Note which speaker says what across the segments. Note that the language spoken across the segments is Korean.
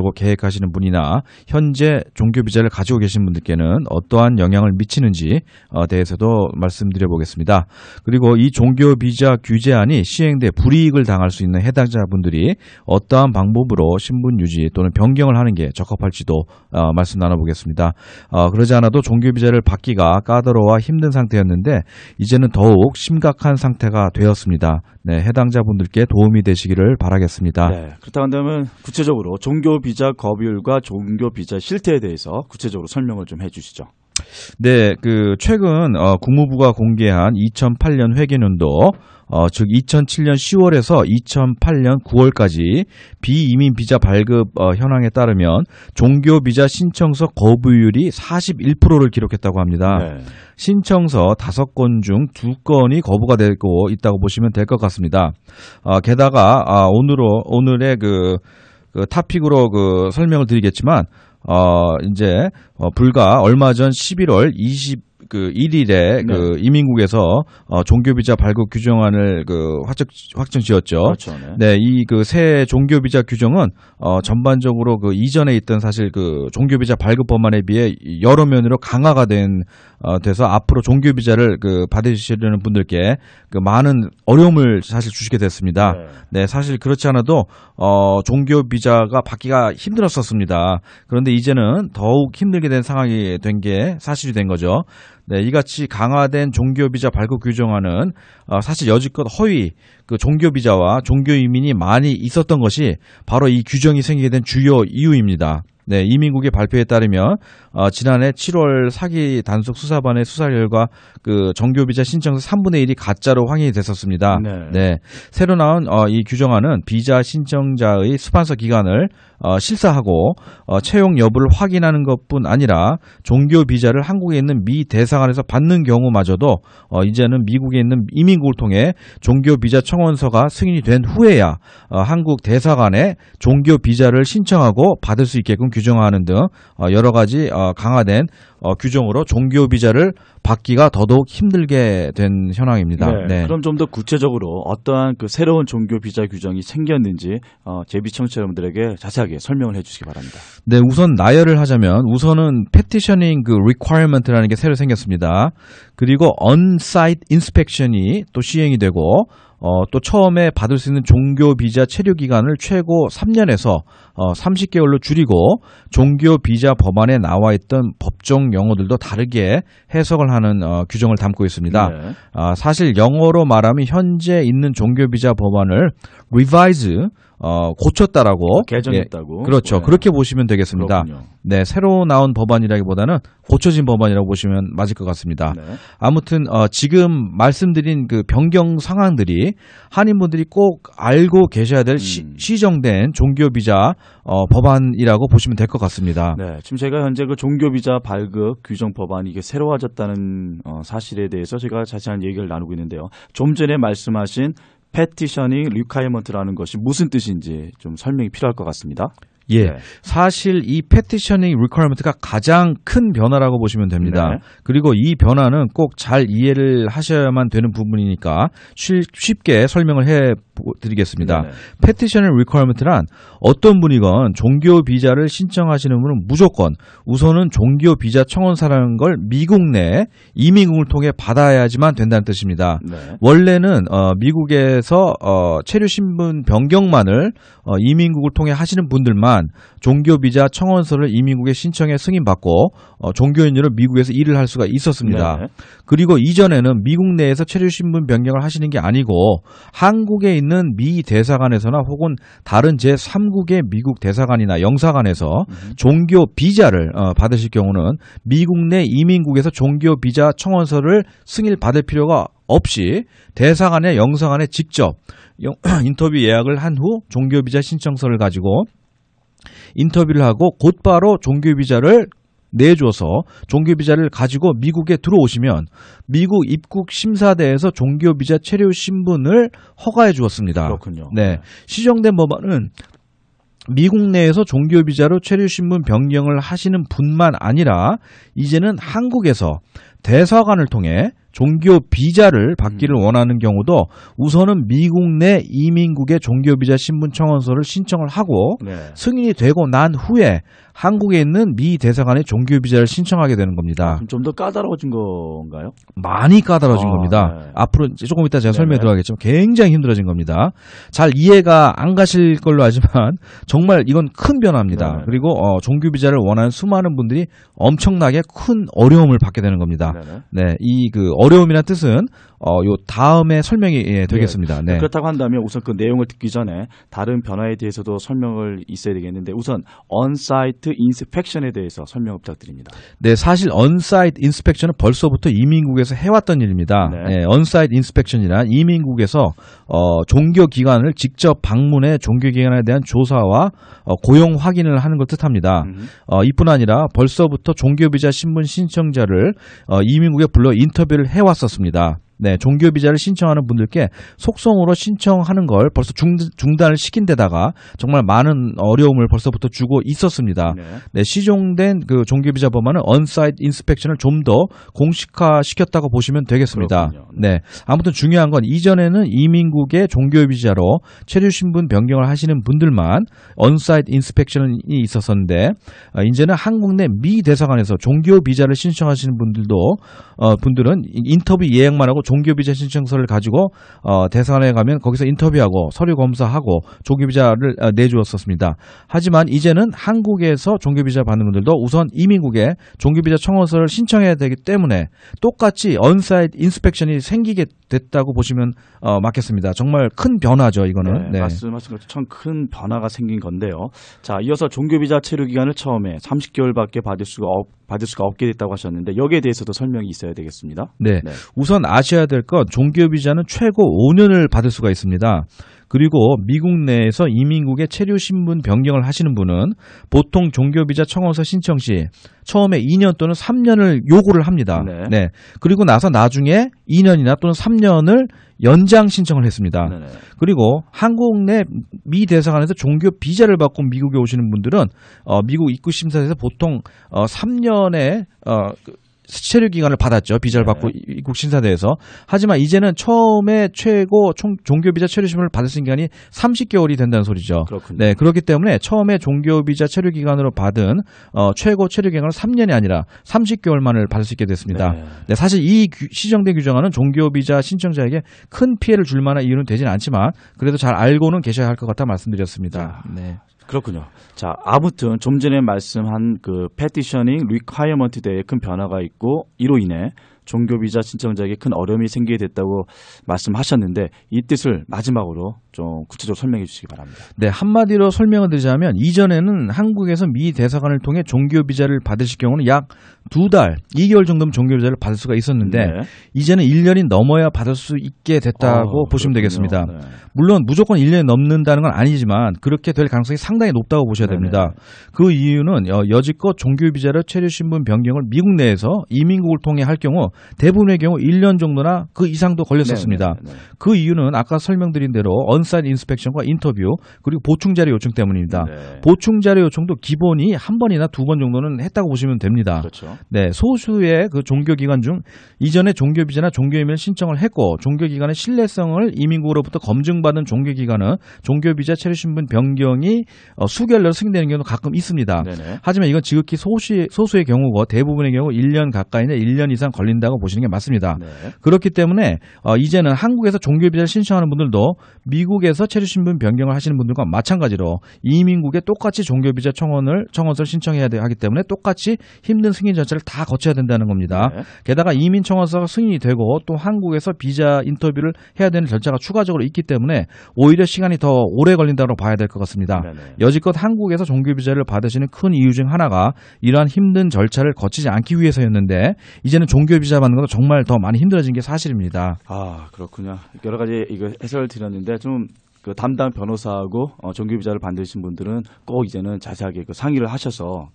Speaker 1: 가려고 계획하시는 분이나 현재 종교 비자를 가지고 계신 분들께는 어떠한 영향을 미치는지 대해서도 말씀드려 보겠습니다. 그리고 이 종교 비자 규제안이 시행돼 불이익을 당할 수 있는 해당자분들이 어떠한 방법으로 신분 유지 또는 변경을 하는 게 적합할지도 말씀 나눠보겠습니다. 그러지 않아도 종교 비자를 받기가 까다로워 힘든 상태였는데 이제는 더욱 심각한 상태가 되었습니다. 네, 해당자분들께 도움이 되시기를 바라겠습니다.
Speaker 2: 네, 그렇다고 한다면 구체적으로 종교 비자 거부율과 종교 비자 실태에 대해서 구체적으로 설명을 좀 해주시죠.
Speaker 1: 네, 최근 국무부가 공개한 2008년 회계연도 즉 2007년 10월에서 2008년 9월까지 비이민 비자 발급 현황에 따르면 종교 비자 신청서 거부율이 41%를 기록했다고 합니다. 네. 신청서 5건 중 2건이 거부가 되고 있다고 보시면 될 것 같습니다. 게다가 오늘의 그 토픽으로 설명을 드리겠지만 이제 불과 얼마 전 11월 1일에
Speaker 2: 네.
Speaker 1: 이민국에서 종교비자 발급 규정안을 확정지었죠.
Speaker 2: 그렇죠.
Speaker 1: 네, 이 새 종교비자 규정은 전반적으로 이전에 있던 사실 종교비자 발급 법안에 비해 여러 면으로 강화가 돼서 앞으로 종교비자를 받으시려는 분들께 많은 어려움을 사실 주시게 됐습니다. 네, 사실 그렇지 않아도 종교비자가 받기가 힘들었었습니다. 그런데 이제는 더욱 힘들게 된 상황이 된 게 사실이 된 거죠. 네, 이같이 강화된 종교비자 발급 규정안은 사실 여지껏 허위 종교비자와 종교이민이 많이 있었던 것이 바로 이 규정이 생기게 된 주요 이유입니다. 네, 이민국의 발표에 따르면 지난해 7월 사기 단속 수사반의 수사 결과 종교비자 신청서 3분의 1이 가짜로 확인이 됐었습니다. 네, 새로 나온 이 규정안은 비자 신청자의 수반서 기간을 실사하고 채용 여부를 확인하는 것뿐 아니라 종교 비자를 한국에 있는 미 대사관에서 받는 경우마저도 이제는 미국에 있는 이민국을 통해 종교 비자 청원서가 승인이 된 후에야 한국 대사관에 종교 비자를 신청하고 받을 수 있게끔 규정하는 등 여러 가지 강화된 규정으로 종교 비자를 받기가 더더욱 힘들게 된 현황입니다.
Speaker 2: 네. 그럼 좀 더 구체적으로 어떠한 새로운 종교 비자 규정이 생겼는지 제비 청취자 여러분들에게 자세하게 설명을 해주시기 바랍니다.
Speaker 1: 네, 우선 나열을 하자면 우선은 petitioning requirement라는 게 새로 생겼습니다. 그리고 on-site inspection이 또 시행이 되고 또 처음에 받을 수 있는 종교 비자 체류 기간을 최고 3년에서 30개월로 줄이고 종교 비자 법안에 나와 있던 법정 용어들도 다르게 해석을 하는 규정을 담고 있습니다.
Speaker 2: 네.
Speaker 1: 사실 영어로 말하면 현재 있는 종교 비자 법안을 revise 고쳤다라고
Speaker 2: 개정했다고.
Speaker 1: 그렇죠.
Speaker 2: 네.
Speaker 1: 그렇게 보시면 되겠습니다.
Speaker 2: 그렇군요.
Speaker 1: 네, 새로 나온 법안이라기보다는 고쳐진 법안이라고 보시면 맞을 것 같습니다.
Speaker 2: 네.
Speaker 1: 아무튼 지금 말씀드린 변경 상황들이 한인분들이 꼭 알고 계셔야 될 시정된 종교 비자 법안이라고 보시면 될 것 같습니다.
Speaker 2: 네, 지금 제가 현재 종교 비자 발급 규정 법안이 이게 새로워졌다는 사실에 대해서 제가 자세한 얘기를 나누고 있는데요. 좀 전에 말씀하신 petitioning requirement라는 것이 무슨 뜻인지 좀 설명이 필요할 것 같습니다.
Speaker 1: 예,
Speaker 2: 네.
Speaker 1: 사실 이 petitioning requirement가 가장 큰 변화라고 보시면 됩니다.
Speaker 2: 네.
Speaker 1: 그리고 이 변화는 꼭 잘 이해를 하셔야만 되는 부분이니까 쉽게 설명을 해드리겠습니다.
Speaker 2: 네.
Speaker 1: petitioning requirement란 어떤 분이건 종교 비자를 신청하시는 분은 무조건 우선은 종교 비자 청원서라는 걸 미국 내 이민국을 통해 받아야지만 된다는 뜻입니다.
Speaker 2: 네.
Speaker 1: 원래는 미국에서 체류 신분 변경만을 이민국을 통해 하시는 분들만 종교 비자 청원서를 이민국에 신청해 승인받고 종교인으로 미국에서 일을 할 수가 있었습니다.
Speaker 2: 네.
Speaker 1: 그리고 이전에는 미국 내에서 체류 신분 변경을 하시는 게 아니고 한국에 있는 미 대사관에서나 혹은 다른 제3국의 미국 대사관이나 영사관에서 종교 비자를 받으실 경우는 미국 내 이민국에서 종교 비자 청원서를 승인받을 필요가 없이 대사관에 영사관에 직접 인터뷰 예약을 한 후 종교 비자 신청서를 가지고 인터뷰를 하고 곧바로 종교 비자를 내줘서 종교 비자를 가지고 미국에 들어오시면 미국 입국 심사대에서 종교 비자 체류 신분을 허가해 주었습니다.
Speaker 2: 그렇군요.
Speaker 1: 네, 시정된 법안은 미국 내에서 종교 비자로 체류 신분 변경을 하시는 분만 아니라 이제는 한국에서 대사관을 통해 종교 비자를 받기를 원하는 경우도 우선은 미국 내 이민국의 종교 비자 신분 청원서를 신청을 하고
Speaker 2: 네.
Speaker 1: 승인이 되고 난 후에 한국에 있는 미 대사관에 종교 비자를 신청하게 되는 겁니다.
Speaker 2: 그럼 좀 더 까다로워진 건가요?
Speaker 1: 많이 까다로워진 겁니다.
Speaker 2: 네.
Speaker 1: 앞으로 이제 조금 이따 제가 설명해
Speaker 2: 네네.
Speaker 1: 들어가겠지만 굉장히 힘들어진 겁니다. 잘 이해가 안 가실 걸로 알지만 정말 이건 큰 변화입니다.
Speaker 2: 네네.
Speaker 1: 그리고 종교 비자를 원하는 수많은 분들이 엄청나게 큰 어려움을 받게 되는 겁니다.
Speaker 2: 네네.
Speaker 1: 네, 이 그 어려움이란 뜻은 요 다음에 설명이 되겠습니다. 네.
Speaker 2: 그렇다고 한다면 우선 그 내용을 듣기 전에 다른 변화에 대해서도 설명을 있어야 되겠는데 우선 on-site inspection에 대해서 설명 부탁드립니다.
Speaker 1: 네, 사실 on-site inspection은 벌써부터 이민국에서 해왔던 일입니다.
Speaker 2: 네.
Speaker 1: 네, on-site inspection이란 이민국에서 종교기관을 직접 방문해 종교기관에 대한 조사와 고용 확인을 하는 걸 뜻합니다. 이뿐 아니라 벌써부터 종교비자 신분 신청자를 이민국에 불러 인터뷰를 해왔었습니다. 네, 종교 비자를 신청하는 분들께 속성으로 신청하는 걸 벌써 중단을 시킨 데다가 정말 많은 어려움을 벌써부터 주고 있었습니다.
Speaker 2: 네.
Speaker 1: 네, 시종된 그 종교 비자 법안은 on-site inspection을 좀 더 공식화 시켰다고 보시면 되겠습니다.
Speaker 2: 그렇군요.
Speaker 1: 네, 아무튼 중요한 건 이전에는 이민국의 종교 비자로 체류 신분 변경을 하시는 분들만 on-site inspection이 있었었는데 이제는 한국 내 미 대사관에서 종교 비자를 신청하시는 분들은 인터뷰 예약만 하고 종교 비자 신청서를 가지고 대사관에 가면 거기서 인터뷰하고 서류 검사하고 종교 비자를 내주었었습니다. 하지만 이제는 한국에서 종교 비자 받는 분들도 우선 이민국에 종교 비자 청원서를 신청해야 되기 때문에 똑같이 on-site inspection이 생기게 됐다고 보시면 맞겠습니다. 정말 큰 변화죠, 이거는.
Speaker 2: 네, 말씀하신 것처럼 큰 변화가 생긴 건데요. 자, 이어서 종교 비자 체류 기간을 처음에 30개월밖에 받을 수가 없게 됐다고 하셨는데 여기에 대해서도 설명이 있어야 되겠습니다.
Speaker 1: 네. 우선 아셔야 될 건 종교 비자는 최고 5년을 받을 수가 있습니다. 그리고 미국 내에서 이민국의 체류 신분 변경을 하시는 분은 보통 종교 비자 청원서 신청 시 처음에 2년 또는 3년을 요구를 합니다. 네. 그리고 나서 나중에 2년이나 또는 3년을 연장 신청을 했습니다.
Speaker 2: 네네.
Speaker 1: 그리고 한국 내 미 대사관에서 종교 비자를 받고 미국에 오시는 분들은 미국 입국 심사에서 보통 3년의 체류 기간을 받았죠. 비자를 받고 입국 심사대에서. 하지만 이제는 처음에 최고 종교 비자 체류 신분을 받을 수 있는 기간이 30개월이 된다는 소리죠.
Speaker 2: 그렇군요.
Speaker 1: 네, 그렇기 때문에 처음에 종교 비자 체류 기간으로 받은 최고 체류 기간은 3년이 아니라 30개월만을 받을 수 있게 됐습니다. 네, 사실 이 시정된 규정안은 종교 비자 신청자에게 큰 피해를 줄 만한 이유는 되지는 않지만 그래도 잘 알고는 계셔야 할 것 같아 말씀드렸습니다. 네.
Speaker 2: 그렇군요. 자, 아무튼 좀 전에 말씀한 그 petitioning requirement에 대해 큰 변화가 있고 이로 인해 종교 비자 신청자에게 큰 어려움이 생기게 됐다고 말씀하셨는데 이 뜻을 마지막으로 좀 구체적으로 설명해 주시기 바랍니다.
Speaker 1: 네, 한마디로 설명을 드리자면 이전에는 한국에서 미 대사관을 통해 종교 비자를 받으실 경우는 약 2달, 2개월 정도면 종교 비자를 받을 수가 있었는데 이제는 1년이 넘어야 받을 수 있게 됐다고 보시면 되겠습니다. 물론 무조건 1년이 넘는다는 건 아니지만 그렇게 될 가능성이 상당히 높다고 보셔야 됩니다. 그 이유는 여지껏 종교 비자를 체류 신분 변경을 미국 내에서 이민국을 통해 할 경우 대부분의 경우 1년 정도나 그 이상도 걸렸었습니다. 그 이유는 아까 설명드린 대로 on-site inspection과 인터뷰 그리고 보충 자료 요청 때문입니다. 보충 자료 요청도 기본이 한 번이나 두 번 정도는 했다고 보시면 됩니다.
Speaker 2: 그렇죠.
Speaker 1: 네, 소수의 그 종교 기관 중 이전에 종교 비자나 종교 이메일 신청을 했고 종교 기관의 신뢰성을 이민국으로부터 검증받은 종교 기관은 종교 비자 체류 신분 변경이 수개월 내로 승인되는 경우도 가끔 있습니다. 하지만 이건 지극히 소수의 경우고 대부분의 경우 1년 가까이나 1년 이상 걸린다고 보시는 게 맞습니다. 그렇기 때문에 이제는 한국에서 종교 비자를 신청하는 분들도 미국에서 체류 신분 변경을 하시는 분들과 마찬가지로 이민국에 똑같이 종교 비자 청원서를 신청해야 하기 때문에 똑같이 힘든 승인 절차를 다 거쳐야 된다는 겁니다. 게다가 이민 청원서가 승인이 되고 또 한국에서 비자 인터뷰를 해야 되는 절차가 추가적으로 있기 때문에 오히려 시간이 더 오래 걸린다고 봐야 될 것 같습니다. 여지껏 한국에서 종교 비자를 받으시는 큰 이유 중 하나가 이러한 힘든 절차를 거치지 않기 위해서였는데 이제는 종교 비자 받는 것도 정말 더 많이 힘들어진 게 사실입니다.
Speaker 2: 아, 그렇군요. 여러 가지 이거 해설을 드렸는데 좀 그 담당 변호사하고 종교 비자를 받으신 분들은 꼭 이제는 자세하게 상의를 하셔서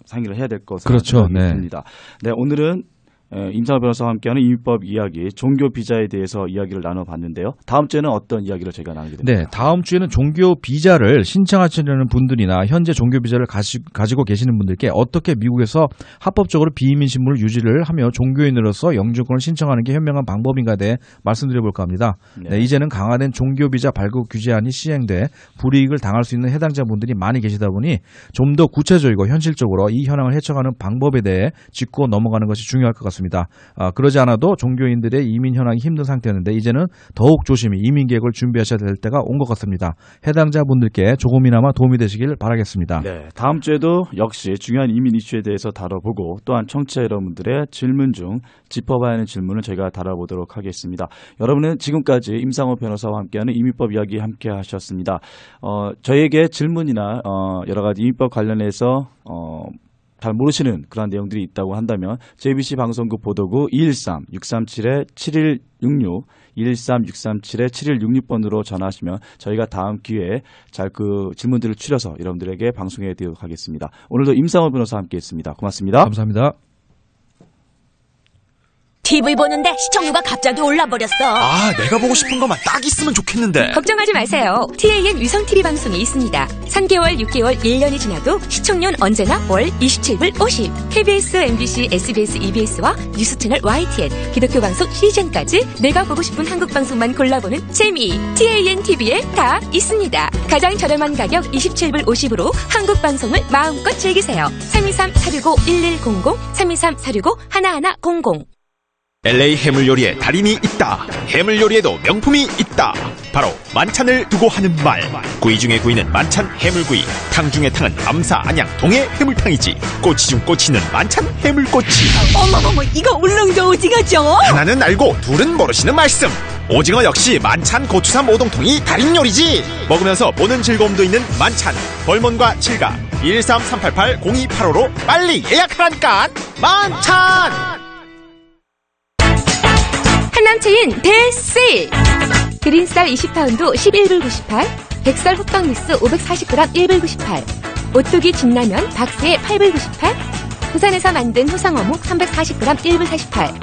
Speaker 2: 상의를 해야 될 것으로 생각이 듭니다. 네, 오늘은 임상호 변호사와 함께하는 이민법 이야기, 종교 비자에 대해서 이야기를 나눠봤는데요. 다음 주에는 어떤 이야기를 저희가 나누게 됩니까?
Speaker 1: 네, 다음 주에는 종교 비자를 신청하시려는 분들이나 현재 종교 비자를 가지고 계시는 분들께 어떻게 미국에서 합법적으로 비이민 신분을 유지를 하며 종교인으로서 영주권을 신청하는 게 현명한 방법인가에 대해 말씀드려볼까 합니다. 네, 이제는 강화된 종교 비자 발급 규제안이 시행돼 불이익을 당할 수 있는 해당자분들이 많이 계시다 보니 좀 더 구체적이고 현실적으로 이 현황을 해석하는 방법에 대해 짚고 넘어가는 것이 중요할 것 같습니다. 그러지 않아도 종교인들의 이민 현황이 힘든 상태였는데 이제는 더욱 조심히 이민 계획을 준비하셔야 될 때가 온 것 같습니다. 해당자분들께 조금이나마 도움이 되시길 바라겠습니다.
Speaker 2: 네, 다음 주에도 역시 중요한 이민 이슈에 대해서 다뤄보고 또한 청취자 여러분들의 질문 중 짚어봐야 하는 질문을 저희가 다뤄보도록 하겠습니다. 여러분은 지금까지 임상호 변호사와 함께하는 이민법 이야기 함께 하셨습니다. 저희에게 질문이나 여러 가지 이민법 관련해서 잘 모르시는 그런 내용들이 있다고 한다면 JBC 방송국 보도구 213-637-7166 213-637-7166번으로 전화하시면 저희가 다음 기회에 잘 그 질문들을 추려서 여러분들에게 방송해 드리도록 하겠습니다. 오늘도 임상호 변호사와 함께했습니다. 고맙습니다.
Speaker 1: 감사합니다.
Speaker 3: TV 보는데 시청률가 갑자기 올라버렸어.
Speaker 4: 내가 보고 싶은 것만 딱 있으면 좋겠는데.
Speaker 5: 걱정하지 마세요. TAN 위성TV 방송이 있습니다. 3개월, 6개월, 1년이 지나도 시청률 언제나 월 27불 50. KBS, MBC, SBS, EBS와 뉴스 채널 YTN, 기독교 방송 CGN까지 내가 보고 싶은 한국 방송만 골라보는 재미. TAN TV에 다 있습니다. 가장 저렴한 가격 27불 50으로 한국 방송을 마음껏 즐기세요. 323-465-1100, 323-465-1100.
Speaker 4: LA 해물 요리에 달인이 있다. 해물 요리에도 명품이 있다. 바로 만찬을 두고 하는 말. 구이 중에 구이는 만찬 해물구이. 탕 중에 탕은 암사, 안양, 동해 해물탕이지. 꼬치 중 꼬치는 만찬 해물꼬치.
Speaker 3: 어머머머, 이거 울릉도 오징어죠?
Speaker 4: 하나는 알고 둘은 모르시는 말씀. 오징어 역시 만찬 고추삼 오동통이 달인 요리지. 먹으면서 보는 즐거움도 있는 만찬. 벌몬과 칠가 113-388-0285로 빨리 예약하라니까. 만찬.
Speaker 5: 한남체인 대세일! 그린쌀 20파운드 11불 98, 백설 호떡 믹스 540g 1불 98, 오뚜기 진라면 박스에 8불 98, 부산에서 만든 호성어묵 340g 1불 48,